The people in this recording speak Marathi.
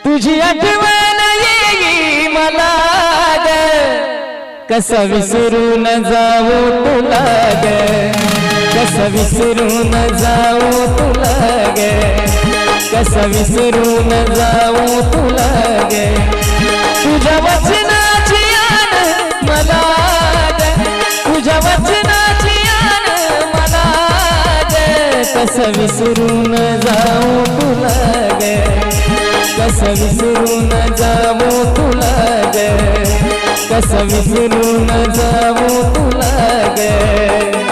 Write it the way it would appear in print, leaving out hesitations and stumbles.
तुझी आठवण येई मला ग, कसं विसरून जाऊ तुला ग, कसं विसरून जाऊ तुला ग, कसं विसरून जाऊ तुला ग. तुझ्या वचनाची आण मला ग, तुझ्या वचनाची आण मला ग, कसं विसरून जाऊ तुला ग, कसं विसरून जाऊ तुला ग, कसं विसरून जाऊ तुला ग.